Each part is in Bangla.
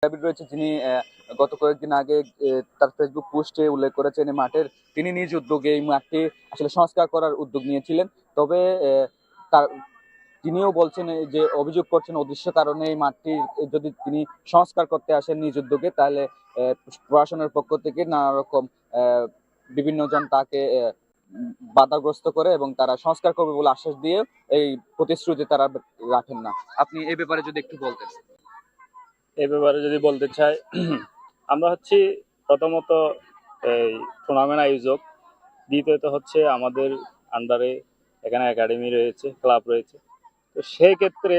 ক্রীড়াবিদ রয়েছে যিনি গত কয়েকদিন আগে তার ফেসবুক পোস্টে উল্লেখ করেছেন এই মাঠের তিনি নিজ উদ্যোগে এই মাঠটি আসলে সংস্কার করার উদ্যোগ নিয়েছিলেন। তবে তার তিনিও বলছেন যে অভিযোগ করছেন অদৃশ্য কারণে এই মাঠটি যদি তিনি সংস্কার করতে আসেন নিজ উদ্যোগে তাহলে প্রশাসনের পক্ষ থেকে নানা রকম বিভিন্ন জন তাকে বাধাগ্রস্ত করে এবং তারা সংস্কার করবে বলে আশ্বাস দিয়ে এই প্রতিশ্রুতি তারা রাখেন না। আপনি এই ব্যাপারে যদি একটু বলতেন। এ ব্যাপারে যদি বলতে চাই, আমরা হচ্ছি প্রথমত এই টুর্নামেন্ট আয়োজক, দ্বিতীয়ত হচ্ছে আমাদের আন্ডারে এখানে একাডেমি রয়েছে, ক্লাব রয়েছে। তো সেই ক্ষেত্রে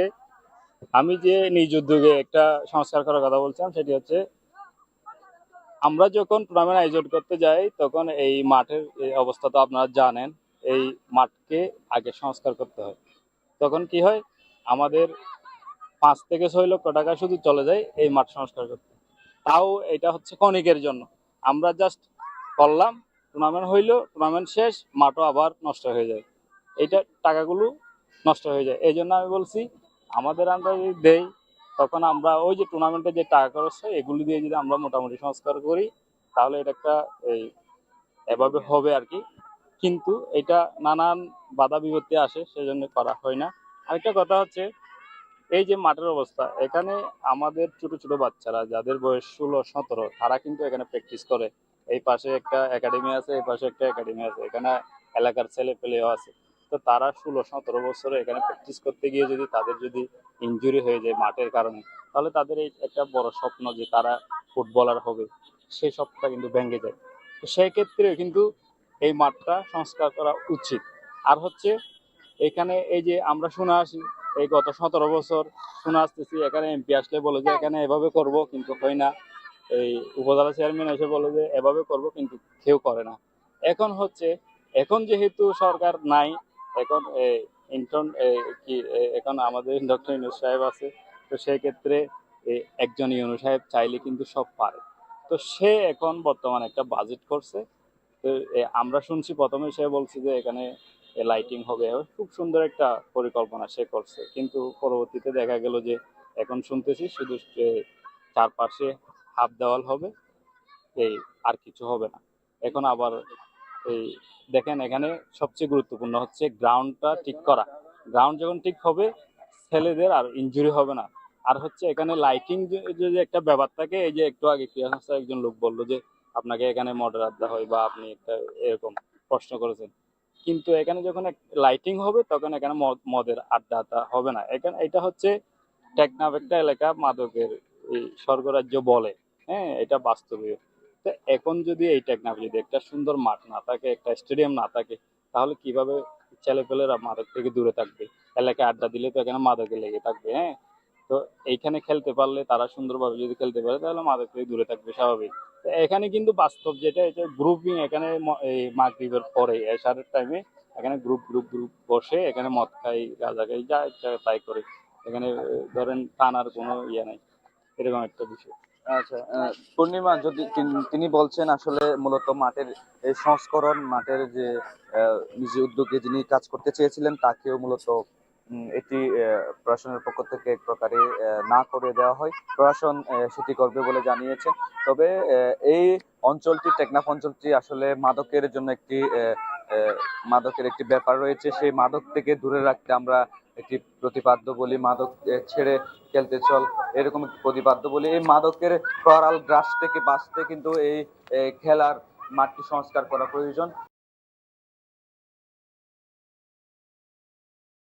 আমি যে নিজ উদ্যোগে একটা সংস্কার করার কথা বলছিলাম সেটি হচ্ছে আমরা যখন টুর্নামেন্ট আয়োজন করতে যাই তখন এই মাঠের এই অবস্থা তো আপনারা জানেন। এই মাঠকে আগে সংস্কার করতে হয়। তখন কি হয়, আমাদের 5 থেকে 6 লক্ষ টাকা শুধু চলে যায় এই মাঠ সংস্কার করতে। তাও এটা হচ্ছে ক্ষণিকের জন্য। আমরা জাস্ট করলাম, টুর্নামেন্ট হইলো, টুর্নামেন্ট শেষ, মাঠও আবার নষ্ট হয়ে যায়। এইটা টাকাগুলো নষ্ট হয়ে যায়। এই জন্য আমি বলছি আমাদের আমরা যদি দেই তখন আমরা ওই যে টুর্নামেন্টে যে টাকা খরচ হয় এগুলি দিয়ে যদি আমরা মোটামুটি সংস্কার করি তাহলে এটা একটা এই এভাবে হবে আর কি। কিন্তু এটা নানান বাধা বিপত্তি আসে, সেজন্য করা হয় না। আরেকটা কথা হচ্ছে এই যে মাঠের অবস্থা, এখানে আমাদের ছোট ছোট বাচ্চারা যাদের বয়স 16-17 তারা কিন্তু এখানে প্র্যাকটিস করে। এই পাশে একটা একাডেমি আছে, এই পাশে একটা একাডেমি আছে, এখানে এলাকার ছেলে পেলেও আছে। তো তারা 16-17 বছরে এখানে প্র্যাকটিস করতে গিয়ে যদি তাদের যদি ইনজুরি হয়ে যায় মাঠের কারণে, তাহলে তাদের এই একটা বড় স্বপ্ন যে তারা ফুটবলার হবে, সেই স্বপ্নটা কিন্তু ভেঙে যায়। তো সেই ক্ষেত্রে কিন্তু এই মাঠটা সংস্কার করা উচিত। আর হচ্ছে এখানে এই যে আমরা শুনে আসি এই গত 17 বছর শুনে আসতেছি, এখানে এমপি আসলে বলে যে এখানে এভাবে করব, কিন্তু হয় না। এই উপজেলা চেয়ারম্যান এসে বলে যে এভাবে করব, কিন্তু কেউ করে না। এখন হচ্ছে, এখন যেহেতু সরকার নাই, এখন ইন্টার্ন কি এখন আমাদের ডক্টর ইউনূস সাহেব আছে। তো সেই ক্ষেত্রে একজন ইউনূস সাহেব চাইলে কিন্তু সব পারে। তো সে এখন বর্তমানে একটা বাজেট করছে। তো আমরা শুনছি প্রথমে সে বলছে যে এখানে লাইটিং হবে, খুব সুন্দর একটা পরিকল্পনা সে করছে, কিন্তু পরবর্তীতে দেখা গেল যে এখন শুনতেছি শুধু চারপাশে হাফ দেওয়াল হবে, এই আর কিছু হবে না। এখন আবার এই দেখেন এখানে সবচেয়ে গুরুত্বপূর্ণ হচ্ছে গ্রাউন্ডটা ঠিক করা। গ্রাউন্ড যখন ঠিক হবে ছেলেদের আর ইনজুরি হবে না। আর হচ্ছে এখানে লাইটিং যে একটা ব্যাপার থাকে, এই যে একটু আগে ক্রীড়া সংস্থার একজন লোক বললো যে আপনাকে এখানে মডেল আড্ডা হয় বা আপনি একটা এরকম প্রশ্ন করেছেন, কিন্তু এখানে যখন লাইটিং হবে তখন এখানে মদের আড্ডাটা হবে না। এখানে এটা হচ্ছে টেকনাফ একটা এলাকা মাদকের এই স্বর্গরাজ্য বলে। হ্যাঁ, এটা বাস্তবে। তো এখন যদি এই টেকনাফ যদি একটা সুন্দর মাঠ না থাকে, একটা স্টেডিয়াম না থাকে, তাহলে কিভাবে ছেলেপেলেরা মাদক থেকে দূরে থাকবে? এলাকায় আড্ডা দিলে তো এখানে মাদকে লেগে থাকবে। হ্যাঁ, তো এইখানে খেলতে পারলে, তারা সুন্দরভাবে যদি খেলতে পারে তাহলে মাদক থেকে দূরে থাকবে স্বাভাবিক। তো এখানে কিন্তু বাস্তব যেটা, এটা গ্রুপিং। এখানে এই মাগরিবের পরে এশারের টাইমে এখানে গ্রুপ গ্রুপ গ্রুপ বসে এখানে মদ খাই, গাঁজা খাই, যা ইচ্ছা তাই করে। এখানে ধরেন টানার কোনো ইয়ে নাই, এরকম একটা বিষয়। আচ্ছা, পূর্ণিমা যদি তিনি বলছেন আসলে মূলত মাঠের এই সংস্করণ, মাঠের যে নিজ উদ্যোগে যিনি কাজ করতে চেয়েছিলেন তাকেও মূলত এটি প্রশাসনের পক্ষ থেকে এক প্রকারে না করে দেওয়া হয়। প্রশাসন সেটি করবে বলে জানিয়েছেন। তবে এই অঞ্চলটি, টেকনাফ অঞ্চলটি আসলে মাদকের জন্য একটি মাদকের একটি ব্যাপার রয়েছে। সেই মাদক থেকে দূরে রাখতে আমরা একটি প্রতিপাদ্য বলি, মাদক ছেড়ে খেলতে চল, এরকম একটি প্রতিপাদ্য বলি। এই মাদকের করাল গ্রাস থেকে বাঁচতে কিন্তু এই খেলার মাঠটি সংস্কার করা প্রয়োজন।